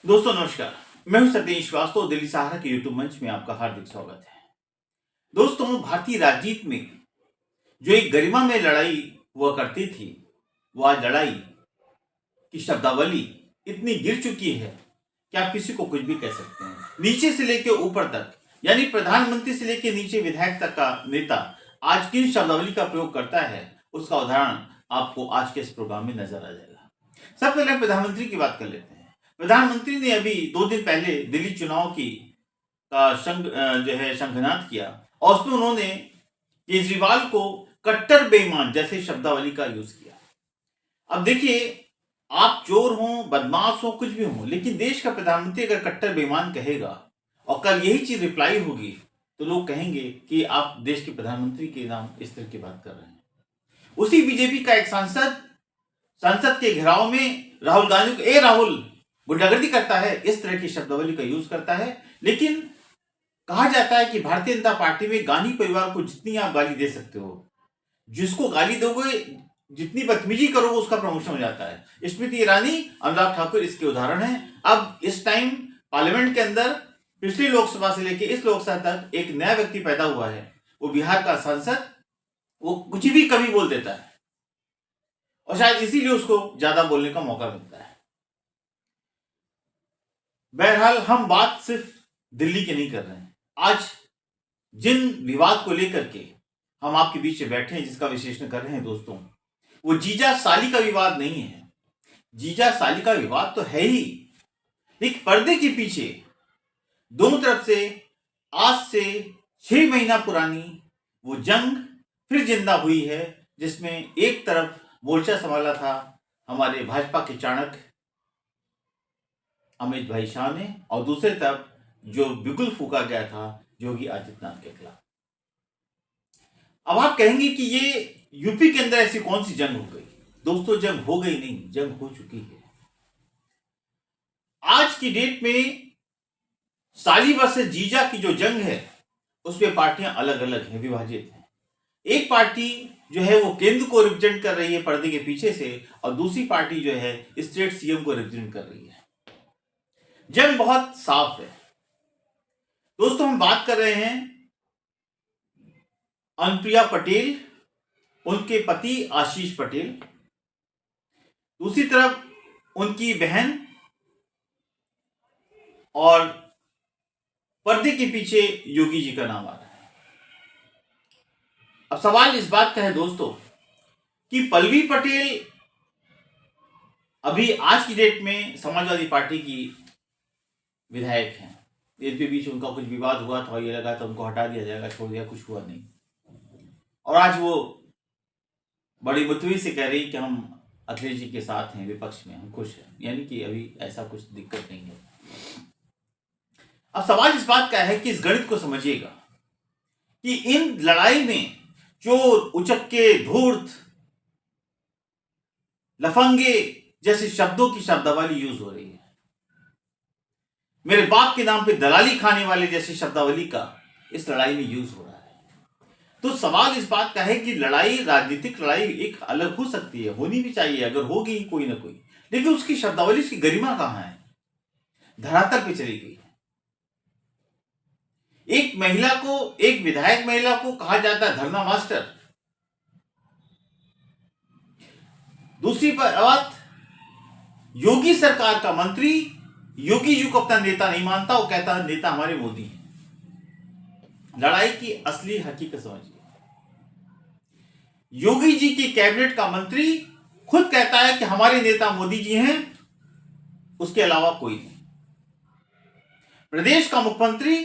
दोस्तों नमस्कार। मैं हूं सत्येंद्र श्रीवास्तव। दिल्ली सहारा के यूट्यूब मंच में आपका हार्दिक स्वागत है। दोस्तों, भारतीय राजनीति में जो एक गरिमा में लड़ाई हुआ करती थी, वो आज लड़ाई की शब्दावली इतनी गिर चुकी है कि आप किसी को कुछ भी कह सकते हैं। नीचे से लेकर ऊपर तक, यानी प्रधानमंत्री से लेकर नीचे विधायक तक का नेता आज किन शब्दावली का प्रयोग करता है, उसका उदाहरण आपको आज के इस प्रोग्राम में नजर आ जाएगा। सबसे पहले प्रधानमंत्री की बात कर लेते हैं। प्रधानमंत्री ने अभी 2 दिन पहले दिल्ली चुनाव की का शंखनाद किया और उसमें उन्होंने केजरीवाल को कट्टर बेईमान जैसे शब्दावली का यूज किया। अब देखिए, आप चोर हो, बदमाश हो, कुछ भी हो, लेकिन देश का प्रधानमंत्री अगर कट्टर बेईमान कहेगा और कल यही चीज रिप्लाई होगी तो लोग कहेंगे कि आप देश के प्रधानमंत्री के नाम इस तरह की बात कर रहे हैं। उसी बीजेपी का एक संसद के घेराव में राहुल गांधी को राहुल गुंडागर्दी करता है, इस तरह की शब्दावली का यूज करता है। लेकिन कहा जाता है कि भारतीय जनता पार्टी में गांधी परिवार को जितनी आप गाली दे सकते हो, जिसको गाली दोगे, जितनी बदतमीजी करोगे, उसका प्रमोशन हो जाता है। स्मृति ईरानी, अनुराग ठाकुर इसके उदाहरण हैं। अब इस टाइम पार्लियामेंट के अंदर पिछली लोकसभा से लेकर इस लोकसभा तक एक नया व्यक्ति पैदा हुआ है, वो बिहार का सांसद। वो कुछ भी कभी बोल देता है और शायद इसीलिए उसको ज्यादा बोलने का मौका मिलता है। बहरहाल, हम बात सिर्फ दिल्ली की नहीं कर रहे हैं। आज जिन विवाद को लेकर के हम आपके बीच में बैठे हैं, जिसका विश्लेषण कर रहे हैं दोस्तों, वो जीजा साली का विवाद नहीं है। जीजा साली का विवाद तो है ही, एक पर्दे के पीछे दोनों तरफ से आज से 6 महीना पुरानी वो जंग फिर जिंदा हुई है, जिसमें एक तरफ मोर्चा संभाला था हमारे भाजपा के चाणक्य अमित भाई शाह ने, और दूसरे तरफ जो बिगुल फूका गया था योगी आदित्यनाथ के खिलाफ। अब आप कहेंगे कि ये यूपी के अंदर ऐसी कौन सी जंग हो गई? दोस्तों, जंग हो गई नहीं, जंग हो चुकी है। आज की डेट में साली वर्सेस जीजा की जो जंग है, उसमें पार्टियां अलग अलग हैं, विभाजित हैं। एक पार्टी जो है वो केंद्र को रिप्रेजेंट कर रही है पर्दे के पीछे से, और दूसरी पार्टी जो है स्टेट सीएम को रिप्रेजेंट कर रही है। जंग बहुत साफ है दोस्तों। हम बात कर रहे हैं अनुप्रिया पटेल, उनके पति आशीष पटेल, दूसरी तरफ उनकी बहन, और पर्दे के पीछे योगी जी का नाम आ रहा है। अब सवाल इस बात का है दोस्तों कि पल्लवी पटेल अभी आज की डेट में समाजवादी पार्टी की विधायक हैं। इनके बीच उनका कुछ विवाद हुआ था, ये लगा था उनको हटा दिया जाएगा, छोड़ दिया, कुछ हुआ नहीं। और आज वो बड़ी मुतवी से कह रही कि हम अखिलेश जी के साथ हैं, विपक्ष में हम खुश हैं, यानी कि अभी ऐसा कुछ दिक्कत नहीं है। अब सवाल इस बात का है कि इस गणित को समझिएगा कि इन लड़ाई में चोर, उचक्के, धूर्त, लफंगे जैसे शब्दों की शब्दावली यूज हो रही है। मेरे बाप के नाम पे दलाली खाने वाले जैसी शब्दावली का इस लड़ाई में यूज हो रहा है। तो सवाल इस बात का है कि लड़ाई, राजनीतिक लड़ाई एक अलग हो सकती है, होनी भी चाहिए, अगर होगी कोई ना कोई, लेकिन उसकी शब्दावली, उसकी गरिमा कहां है? धरातल पे चली गई है। एक महिला को, एक विधायक महिला को कहा जाता है धरना मास्टर। दूसरी बात, योगी सरकार का मंत्री योगी जी को अपना नेता नहीं मानता, वो कहता है नेता हमारे मोदी हैं। लड़ाई की असली हकीकत समझिए। योगी जी की कैबिनेट का मंत्री खुद कहता है कि हमारे नेता मोदी जी हैं, उसके अलावा कोई नहीं। प्रदेश का मुख्यमंत्री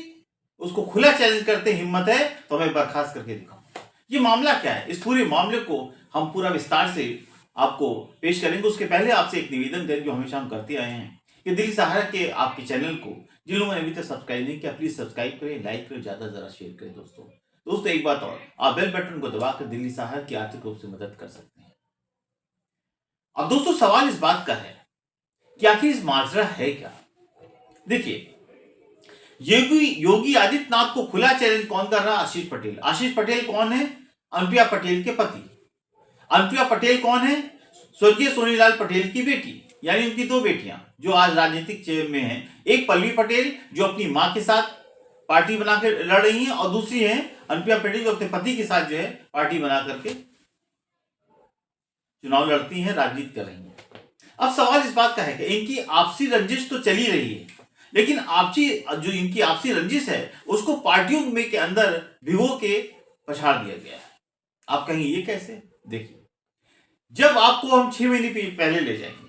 उसको खुला चैलेंज करते, हिम्मत है तो हमें बर्खास्त करके दिखाओ। ये मामला क्या है? इस पूरे मामले को हम पूरा विस्तार से आपको पेश करेंगे। उसके पहले आपसे एक निवेदन करें, जो हमेशा हम करते आए हैं, कि दिल्ली सहारा के आपके चैनल को जिन लोगों ने अभी तक सब्सक्राइब नहीं किया, प्लीज सब्सक्राइब करें, लाइक करें, ज्यादा शेयर करें। दोस्तों एक बात और, आप बेल बटन को दबाकर दिल्ली सहारा की आर्थिक रूप से मदद कर सकते हैं। अब दोस्तों, सवाल इस बात का है कि आखिर इस माजरा है क्या? देखिए, योगी आदित्यनाथ को खुला चैलेंज कौन कर रहा? आशीष पटेल। आशीष पटेल कौन है? अनुप्रिया पटेल के पति। अनुप्रिया पटेल कौन है? स्वर्गीय सोनीलाल पटेल की बेटी। यानी उनकी दो बेटियां जो आज राजनीतिक में हैं, एक पल्लवी पटेल जो अपनी मां के साथ पार्टी बनाकर लड़ रही हैं और दूसरी है अनुप्रिया पटेल जो अपने पति के साथ जो है पार्टी बना करके चुनाव लड़ती हैं, राजनीति कर रही हैं। अब सवाल इस बात का है कि इनकी आपसी रंजिश तो चली रही है, लेकिन जो इनकी आपसी रंजिश है उसको पार्टियों में के अंदर भिगो के पछाड़ दिया गया है। आप कहेंगे ये कैसे? देखिए, जब आपको हम 6 महीने पहले ले जाएंगे,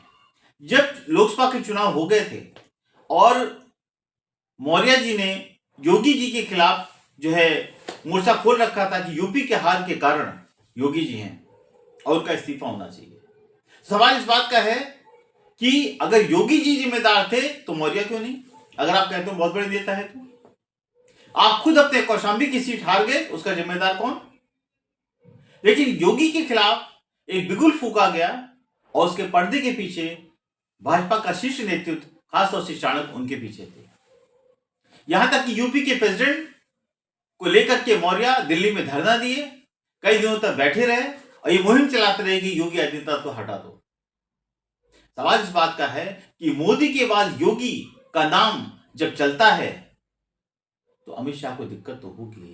जब लोकसभा के चुनाव हो गए थे और मौर्य जी ने योगी जी के खिलाफ जो है मोर्चा खोल रखा था कि यूपी के हार के कारण योगी जी हैं और उनका इस्तीफा होना चाहिए। सवाल इस बात का है कि अगर योगी जी जिम्मेदार थे तो मौर्य क्यों नहीं? अगर आप कहते हो बहुत बड़े नेता है तो आप खुद अपने कौशांबी की सीट हार गए, उसका जिम्मेदार कौन? लेकिन योगी के खिलाफ एक बिगुल फूंका गया और उसके पर्दे के पीछे भाजपा का शीर्ष नेतृत्व, खासतौर से चाणक्य उनके पीछे थे। यहां तक कि यूपी के प्रेसिडेंट को लेकर के मौर्य दिल्ली में धरना दिए, कई दिनों तक बैठे रहे और ये मुहिम चलाते रहे कि योगी आदित्यनाथ को हटा दो। सवाल इस बात का है कि मोदी के बाद योगी का नाम जब चलता है तो अमित शाह को दिक्कत तो होगी,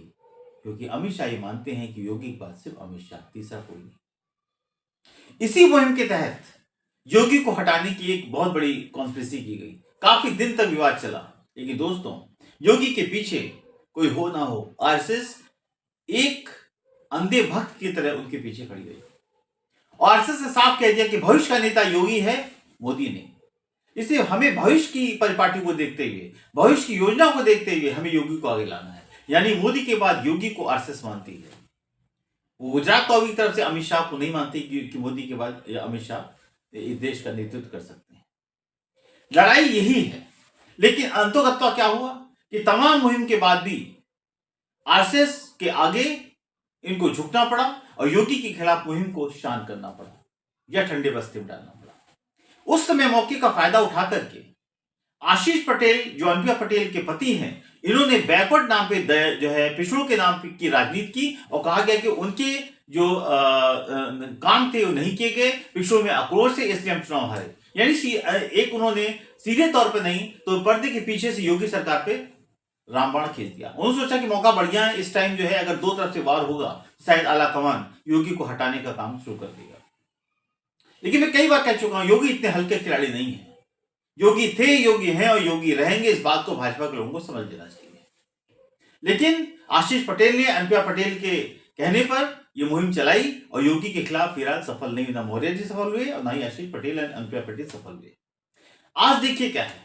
क्योंकि अमित शाह ये मानते हैं कि योगी के बाद सिर्फ अमित शाह, तीसरा कोई नहीं। इसी मुहिम के तहत योगी को हटाने की एक बहुत बड़ी कॉन्स्पिरेसी की गई। काफी दिन तक विवाद चला, लेकिन दोस्तों योगी के पीछे कोई हो ना हो, आरएसएस एक अंधे भक्त की तरह उनके पीछे खड़ी गई और आरएसएस ने साफ कह दिया कि भविष्य का नेता योगी है, मोदी ने। इसलिए हमें भविष्य की परिपाटी को देखते हुए, भविष्य की योजना को देखते हुए हमें योगी को आगे लाना है। यानी मोदी के बाद योगी को आरएसएस मानती है। वो गुजरात तो अभी तरफ से अमित शाह को नहीं मानती कि मोदी के बाद अमित शाह इस देश का नेतृत्व कर सकते हैं। लड़ाई यही है, लेकिन अंतोगत्वा क्या हुआ कि तमाम मुहिम के बाद भी आरएसएस के आगे इनको झुकना पड़ा और योगी के खिलाफ मुहिम को शांत करना पड़ा या ठंडे बस्ते में डालना पड़ा। उस समय मौके का फायदा उठा करके आशीष पटेल जो अनुप्रिया पटेल के पति हैं, इन्होंने बैकवर्ड नाम पे जो है पिछड़ों के नाम की राजनीति की और कहा गया कि उनके जो काम थे वो नहीं किए गए, पिछड़ों में आक्रोश से, इसलिए हम चुनाव हारे। यानी एक उन्होंने सीधे तौर पर नहीं तो पर्दे के पीछे से योगी सरकार पे रामबाण खींच दिया। उन्होंने सोचा कि मौका बढ़िया है, इस टाइम जो है अगर दो तरफ से वार होगा शायद आला कमान योगी को हटाने का काम शुरू कर देगा। लेकिन मैं कई बार कह चुका हूं, योगी इतने हल्के खिलाड़ी नहीं है। योगी थे, योगी हैं और योगी रहेंगे, इस बात को भाजपा के लोगों को समझ लेना चाहिए। लेकिन आशीष पटेल ने अनुप्रिया पटेल के कहने पर यह मुहिम चलाई और योगी के खिलाफ फिलहाल सफल नहीं, ना मौर्य जी सफल हुए और ना ही आशीष पटेल और अनुप्रिया पटेल सफल हुए। आज देखिए क्या है,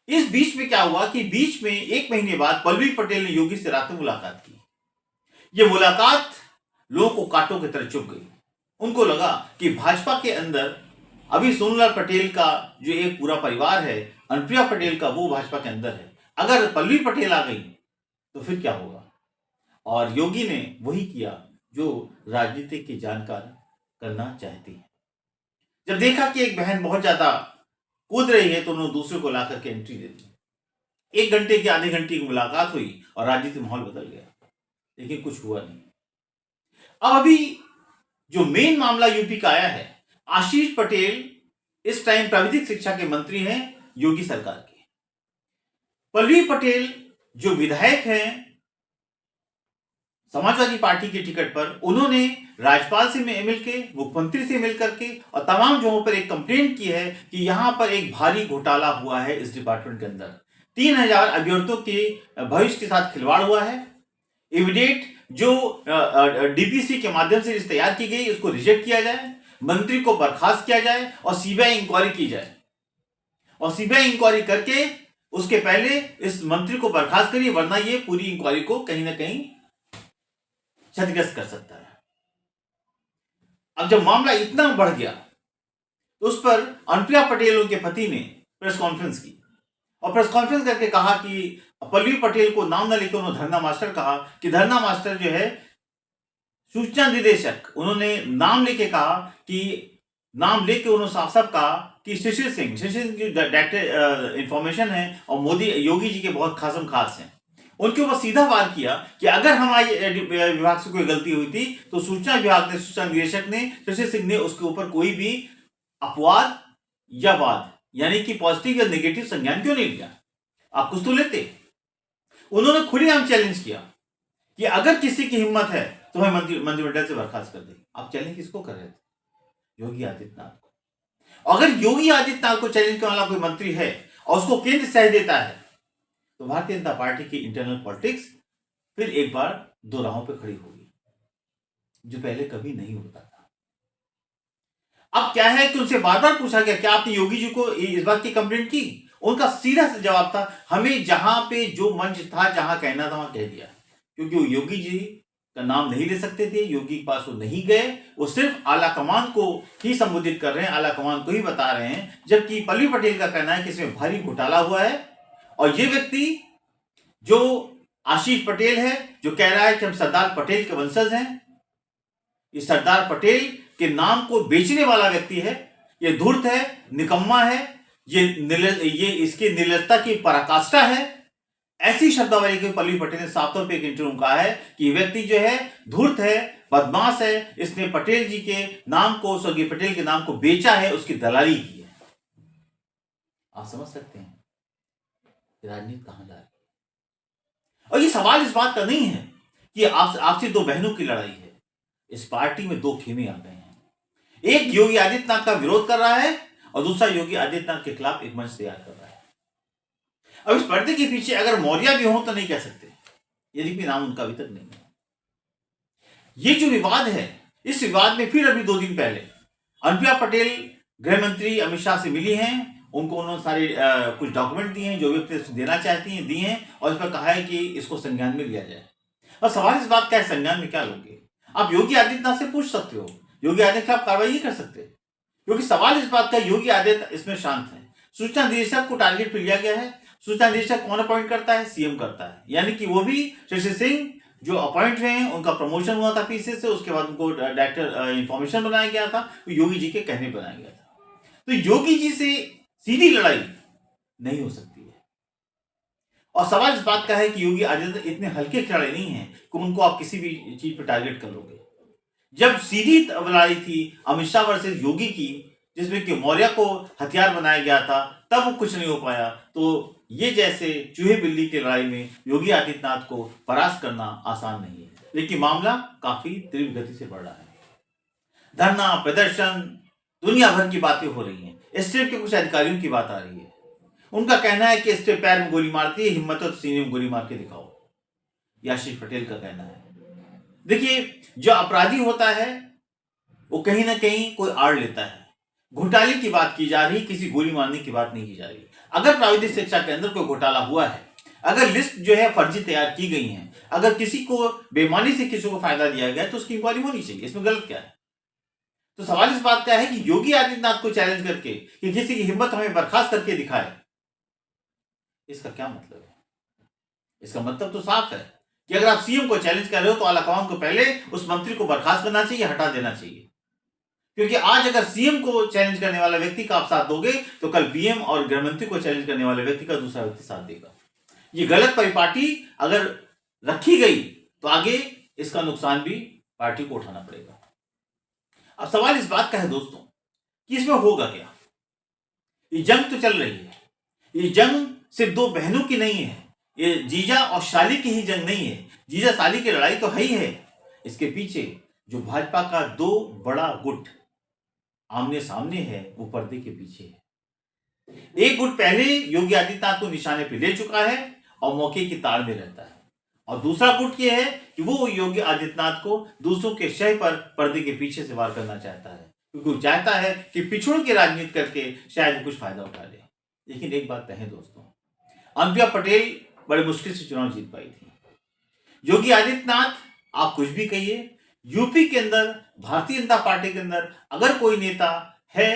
इस बीच में क्या हुआ कि बीच में 1 महीने बाद पल्लवी पटेल ने योगी से रात में मुलाकात की। यह मुलाकात लोगों को कांटों की तरह चुभ गई। उनको लगा कि भाजपा के अंदर अभी सोनूलाल पटेल का जो एक पूरा परिवार है, अनुप्रिया पटेल का, वो भाजपा के अंदर है। अगर पल्लवी पटेल आ गई तो फिर क्या होगा? और योगी ने वही किया जो राजनीति की जानकार करना चाहती है। जब देखा कि एक बहन बहुत ज्यादा कूद रही है तो उन्होंने दूसरे को ला करके एंट्री दे दी। 1 घंटे की, आधे घंटे की मुलाकात हुई और राजनीतिक माहौल बदल गया, लेकिन कुछ हुआ नहीं। अब अभी जो मेन मामला यूपी का आया है, आशीष पटेल इस टाइम प्राविधिक शिक्षा के मंत्री हैं योगी सरकार के। पल्लवी पटेल जो विधायक हैं समाजवादी पार्टी के टिकट पर, उन्होंने राज्यपाल से मिलकर, मुख्यमंत्री से मिलकर के और तमाम जगहों पर एक कंप्लेंट की है कि यहां पर एक भारी घोटाला हुआ है इस डिपार्टमेंट के अंदर। 3000 अभ्यर्थियों के भविष्य के साथ खिलवाड़ हुआ है। इमीडिएट जो डीपीसी के माध्यम से तैयार की गई उसको रिजेक्ट किया जाए, मंत्री को बर्खास्त किया जाए और सीबीआई इंक्वायरी की जाए। और सीबीआई इंक्वायरी करके उसके पहले इस मंत्री को बर्खास्त करिए, वरना ये पूरी इंक्वायरी को कहीं ना कहीं क्षतिग्रस्त कर सकता है। अब जब मामला इतना बढ़ गया तो उस पर अनुप्रिया पटेल उनके पति ने प्रेस कॉन्फ्रेंस की और प्रेस कॉन्फ्रेंस करके कहा कि पल्लवी पटेल को नाम न लेकर उन्होंने धरना मास्टर कहा कि धरना मास्टर जो है सूचना निदेशक, उन्होंने नाम लेके कहा कि नाम लेके उन्होंने साफ साफ कहा कि शिशिर सिंह की डायरेक्टर इंफॉर्मेशन है और मोदी योगी जी के बहुत खासम खास हैं, उनके ऊपर सीधा वार किया कि अगर हमारे विभाग से कोई गलती हुई थी तो सूचना विभाग ने, सूचना निदेशक ने, शिशिर सिंह ने उसके ऊपर कोई भी अपवाद या वाद, यानी कि पॉजिटिव या नेगेटिव संज्ञान क्यों नहीं लिया? आप कुछ तो लेते। उन्होंने खुलेआम चैलेंज किया कि अगर किसी की हिम्मत है तो हमें मंत्रिमंडल से बर्खास्त कर दे। आप चैलेंज किसको कर रहे थे? योगी आदित्यनाथ को। अगर योगी आदित्यनाथ को चैलेंज करने वाला कोई मंत्री है और उसको केंद्र सह देता है तो भारतीय जनता पार्टी की इंटरनल पॉलिटिक्स फिर एक बार दो राहों पर खड़ी होगी, जो पहले कभी नहीं होता था। अब क्या है कि उनसे बार बार पूछा गया क्या आपने योगी जी को इस बात की कंप्लेंट की? उनका सीधा सा जवाब था हमें जहां पे जो मंच था, जहां कहना था वहां कह दिया, क्योंकि वो योगी जी का नाम नहीं ले सकते थे। योगी के पास वो नहीं गए, वो सिर्फ आला कमान को ही संबोधित कर रहे हैं, आला कमान को ही बता रहे हैं। जबकि पल्लवी पटेल का कहना है कि इसमें भारी घोटाला हुआ है और ये व्यक्ति जो आशीष पटेल है, जो कह रहा है कि हम सरदार पटेल के वंशज हैं, ये सरदार पटेल के नाम को बेचने वाला व्यक्ति है, ये धूर्त है, निकम्मा है, ये इसकी निर्लजता की पराकाष्ठा है। ऐसी शब्दावली के पल्लवी पटेल ने साफ तौर पे एक इंटरव्यू में कहा है कि व्यक्ति जो है धूर्त है, बदमाश है, इसने पटेल जी के नाम को, स्वर्गीय पटेल के नाम को बेचा है, उसकी दलाली की है। आप समझ सकते हैं राजनीति कहां जा रही है। और ये सवाल इस बात का नहीं है कि आपसी दो बहनों की लड़ाई है। इस पार्टी में दो खेमे आ गए हैं, एक योगी आदित्यनाथ का विरोध कर रहा है और दूसरा योगी आदित्यनाथ के खिलाफ एक मंच तैयार कर रहा है। अब इस पर्दे के पीछे अगर मौर्य भी हो तो नहीं कह सकते, यदि भी नाम उनका अभी तक नहीं है। ये जो विवाद है, इस विवाद में फिर अभी 2 दिन पहले अनुप्रिया पटेल गृह मंत्री अमित शाह से मिली हैं, उनको उन्होंने सारे कुछ डॉक्यूमेंट दिए हैं जो भी देना चाहती हैं, दिए हैं, और इस पर कहा है कि इसको संज्ञान में लिया जाए। और सवाल इस बात का है संज्ञान में क्या लोगे? आप योगी आदित्यनाथ से पूछ सकते हो, योगी आदित्यनाथ आप कार्रवाई नहीं कर सकते, क्योंकि सवाल इस बात का योगी आदित्यनाथ इसमें शांत है। सूचना निदेशक को टारगेट पे लिया गया है। सूचना निदेशक कौन अपॉइंट करता है? सीएम करता है, यानी कि वो भी शशि सिंह जो अपॉइंट हुए हैं, उनका प्रमोशन हुआ था पीसी से, उसके बाद उनको डायरेक्टर इंफॉर्मेशन बनाया गया था, तो योगी जी के कहने बनाया गया था। तो योगी जी से सीधी लड़ाई नहीं हो सकती है। और सवाल इस बात का है कि योगी आदित्यनाथ इतने हल्के खिलाड़ी नहीं है कि उनको आप किसी भी चीज पर टारगेट कर लोगे। जब सीधी लड़ाई थी अमित शाह वर्सेस योगी की, जिसमें कि मौर्य को हथियार बनाया गया था, तब वो कुछ नहीं हो पाया। तो ये जैसे चूहे बिल्ली की लड़ाई में योगी आदित्यनाथ को परास्त करना आसान नहीं है, लेकिन मामला काफी तीव्र गति से बढ़ रहा है। धरना प्रदर्शन, दुनिया भर की बातें हो रही हैं। एसटीएफ के कुछ अधिकारियों की बात आ रही है, उनका कहना है कि एसटीएफ पैर में गोली मारती है, हिम्मत हो तो सीने में गोली मार के दिखाओ, ये आशीष पटेल का कहना है। देखिए, जो अपराधी होता है वो कहीं ना कहीं कोई आड़ लेता है। घोटाले की बात की जा रही, किसी गोली मारने की बात नहीं की जा रही। अगर प्राविधिक शिक्षा के अंदर कोई घोटाला हुआ है, अगर लिस्ट जो है फर्जी तैयार की गई है, अगर किसी को बेईमानी से किसी को फायदा दिया गया तो उसकी इंक्वायरी होनी चाहिए, इसमें गलत क्या है? तो सवाल इस बात का है कि योगी आदित्यनाथ को चैलेंज करके कि किसी की हिम्मत हमें बर्खास्त करके दिखाए, इसका क्या मतलब है? इसका मतलब तो साफ है कि अगर आप सीएम को चैलेंज कर रहे हो तो आलाकमान को पहले उस मंत्री को बर्खास्त करना चाहिए, हटा देना चाहिए। क्योंकि आज अगर सीएम को चैलेंज करने वाला व्यक्ति का आप साथ दोगे तो कल पीएम और गृहमंत्री को चैलेंज करने वाले व्यक्ति का दूसरा व्यक्ति साथ देगा। ये गलत परिपाटी अगर रखी गई तो आगे इसका नुकसान भी पार्टी को उठाना पड़ेगा। अब सवाल इस बात का है दोस्तों कि इसमें होगा क्या? ये जंग तो चल रही है, ये जंग सिर्फ दो बहनों की नहीं है, ये जीजा और शाली की ही जंग नहीं है। जीजा शाली की लड़ाई तो है ही है, इसके पीछे जो भाजपा का दो बड़ा गुट आमने सामने है वो पर्दे के पीछे है। एक गुट पहले योगी आदित्यनाथ को निशाने पे ले चुका है और मौके की ताड़ में रहता है, और दूसरा गुट ये है कि वो योगी आदित्यनाथ को दूसरों के शय पर पर्दे के पीछे से वार करना चाहता है, क्योंकि वो चाहता है कि पिछड़ों की राजनीति करके शायद कुछ फायदा उठा ले। लेकिन एक बात कहें दोस्तों, अनुप्रिया पटेल बड़े मुश्किल से चुनाव जीत पाई थी। योगी आदित्यनाथ आप कुछ भी कहिए, यूपी के अंदर भारतीय जनता पार्टी के अंदर अगर कोई नेता है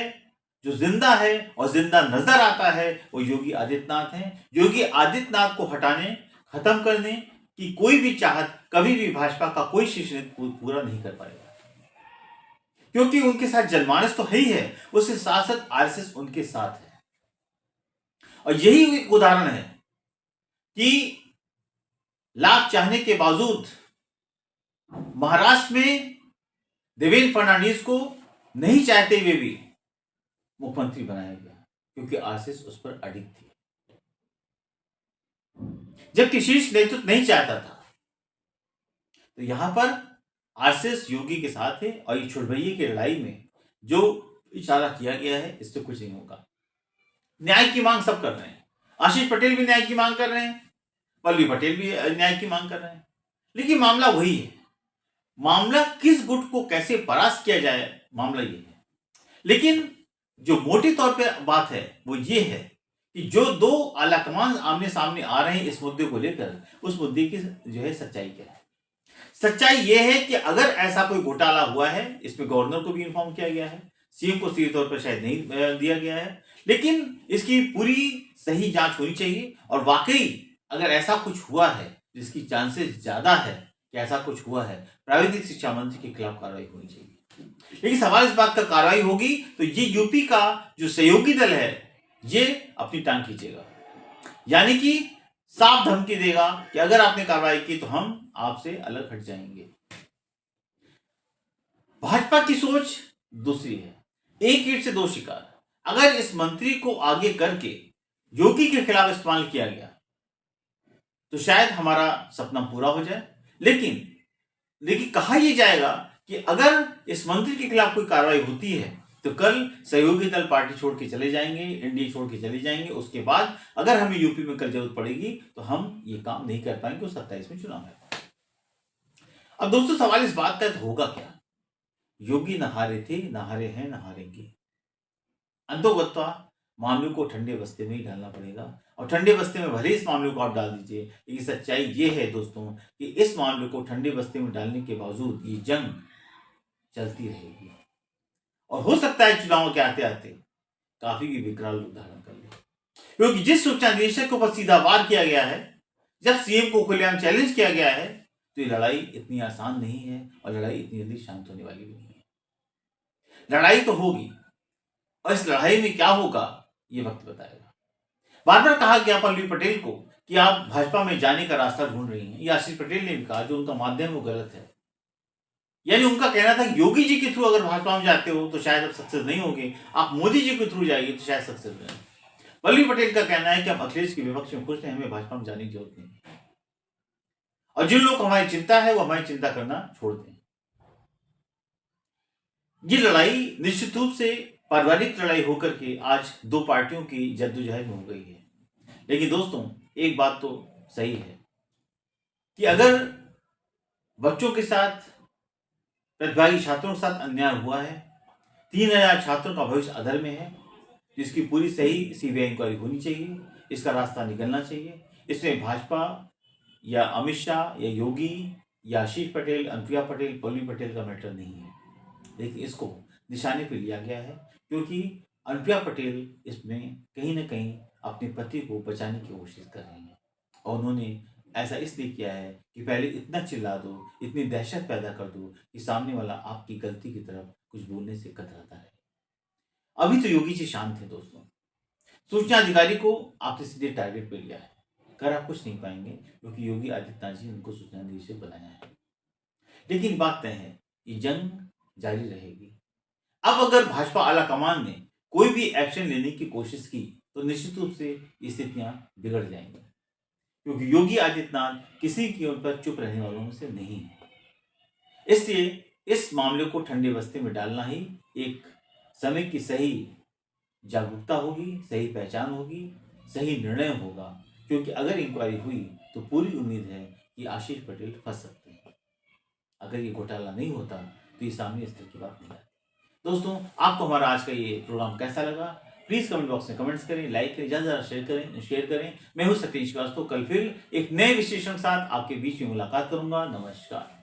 जो जिंदा है और जिंदा नजर आता है वो योगी आदित्यनाथ हैं। योगी आदित्यनाथ को हटाने, खत्म करने की कोई भी चाहत कभी भी भाजपा का कोई शीर्ष नेता पूरा नहीं कर पाएगा, क्योंकि उनके साथ जनमानस तो है ही है, उसके साथ साथ आरएसएस उनके साथ है। और यही एक उदाहरण है कि लाभ चाहने के बावजूद महाराष्ट्र में देवेंद्र फडणवीस को नहीं चाहते हुए भी मुख्यमंत्री बनाया गया क्योंकि आरएसएस उस पर अडिग थी, जबकि शीर्ष नेतृत्व नहीं चाहता था। तो यहां पर आरएसएस योगी के साथ है और ये छुड़भैये की लड़ाई में जो इशारा किया गया है इससे कुछ नहीं होगा। न्याय की मांग सब कर रहे हैं, आशीष पटेल भी न्याय की मांग कर रहे हैं, पल्लवी पटेल भी न्याय की मांग कर रहे हैं, लेकिन मामला वही है। मामला किस गुट को कैसे परास्त किया जाए, मामला ये है। लेकिन जो मोटे तौर पे बात है वो ये है कि जो दो आलाकमान आमने सामने आ रहे हैं इस मुद्दे को लेकर, उस मुद्दे की जो है सच्चाई क्या है। सच्चाई ये है कि अगर ऐसा कोई घोटाला हुआ है, इसमें गवर्नर को भी इन्फॉर्म किया गया है, सीएम को सीधे तौर पर शायद नहीं दिया गया है, लेकिन इसकी पूरी सही जांच होनी चाहिए। और वाकई अगर ऐसा कुछ हुआ है, जिसकी चांसेस ज्यादा है कि ऐसा कुछ हुआ है, प्राविधिक शिक्षा मंत्री के खिलाफ कार्रवाई होनी चाहिए। लेकिन सवाल इस बात का कार्रवाई होगी तो ये यूपी का जो सहयोगी दल है ये अपनी टांग खींचेगा, यानी कि साफ धमकी देगा कि अगर आपने कार्रवाई की तो हम आपसे अलग हट जाएंगे। भाजपा की सोच दूसरी है, एक ईंट से दो शिकार। अगर इस मंत्री को आगे करके योगी के खिलाफ इस्तेमाल किया गया तो शायद हमारा सपना पूरा हो जाए। लेकिन कहा यह जाएगा कि अगर इस मंत्री के खिलाफ कोई कार्रवाई होती है तो कल सहयोगी दल पार्टी छोड़ के चले जाएंगे, एनडीए छोड़ के चले जाएंगे। उसके बाद अगर हमें यूपी में कल जरूरत पड़ेगी तो हम ये काम नहीं कर पाएंगे। 27 में चुनाव है। अब दोस्तों सवाल इस बात का होगा क्या, योगी न हारे थे, न हारे हैं, न हारेंगे। अंतोगत्वा मामले को ठंडे बस्ते में ही डालना पड़ेगा, और ठंडे बस्ते में भले इस मामले को आप डाल दीजिए, लेकिन सच्चाई ये है दोस्तों कि इस मामले को ठंडे बस्ते में डालने के बावजूद ये जंग चलती रहेगी और हो सकता है चुनाव के आते आते काफी भी विकराल रूप धारण कर ले। क्योंकि जिस सूचना निदेशक के ऊपर सीधा वार किया गया है, जब सीएम को खुलेआम चैलेंज किया गया है, तो ये लड़ाई इतनी आसान नहीं है और लड़ाई इतनी जल्दी शांत होने वाली भी नहीं है। लड़ाई तो होगी और इस लड़ाई में क्या होगा ये वक्त बताएगा। बार बार कहा गया पल्लवी पटेल को कि आप भाजपा में जाने का रास्ता ढूंढ रही हैं, या आशीष पटेल ने भी कहा जो उनका माध्यम वो गलत है। यानी उनका कहना था कि योगी जी के थ्रू अगर भाजपा में जाते हो तो शायद आप सक्सेस नहीं होंगे, आप मोदी जी के थ्रू जाइए तो शायद सक्सेस हो जाए। पल्लवी पटेल का कहना है कि हम अखिलेश के विपक्ष में खुश हैं, हमें भाजपा में जाने की जरूरत नहीं है, और जिन लोग को हमारी चिंता है वो हमारी चिंता करना छोड़ दें। ये लड़ाई निश्चित रूप से पारिवारिक लड़ाई होकर के आज दो पार्टियों की जद्दोजहद में हो गई है। लेकिन दोस्तों एक बात तो सही है कि अगर बच्चों के साथ, प्रतिभागी छात्रों के साथ अन्याय हुआ है, 3000 छात्रों का भविष्य अधर में है, जिसकी पूरी सही सीबीआई इंक्वायरी होनी चाहिए, इसका रास्ता निकलना चाहिए। इसमें भाजपा या अमित शाह या योगी या आशीष पटेल, अनुप्रिया पटेल, पल्लवी पटेल का मैटर नहीं है, लेकिन इसको निशाने पे लिया गया है क्योंकि अनुप्रिया पटेल इसमें कहीं ना कहीं अपने पति को बचाने की कोशिश कर रही हैं, और उन्होंने ऐसा इसलिए किया है कि पहले इतना चिल्ला दो, इतनी दहशत पैदा कर दो कि सामने वाला आपकी गलती की तरफ कुछ बोलने से कतराता रहे। अभी तो योगी जी शांत थे दोस्तों, सूचना अधिकारी को आपने सीधे टारगेट पे लिया है, कर आप कुछ नहीं पाएंगे क्योंकि योगी आदित्यनाथ जी उनको सूचना निदेशक बनाया है। लेकिन बात तय है, ये जंग जारी रहेगी। अब अगर भाजपा आला कमान ने कोई भी एक्शन लेने की कोशिश की तो निश्चित रूप से स्थितियां बिगड़ जाएंगी, क्योंकि योगी आदित्यनाथ किसी की ओर पर चुप रहने वालों में से नहीं है। इसलिए इस मामले को ठंडे बस्ते में डालना ही एक समय की सही जागरूकता होगी, सही पहचान होगी, सही निर्णय होगा। क्योंकि अगर इंक्वायरी हुई तो पूरी उम्मीद है कि आशीष पटेल फंस सकते हैं। अगर ये घोटाला नहीं होता तो ये सामने इस तरह की बात नहीं आती। दोस्तों आपको हमारा आज का ये प्रोग्राम कैसा लगा, प्लीज कमेंट बॉक्स में कमेंट्स करें, लाइक करें, ज्यादा शेयर करें। मैं हूं सतीश श्रीवास्तव, कल फिर एक नए विश्लेषण के साथ आपके बीच में मुलाकात करूंगा। नमस्कार।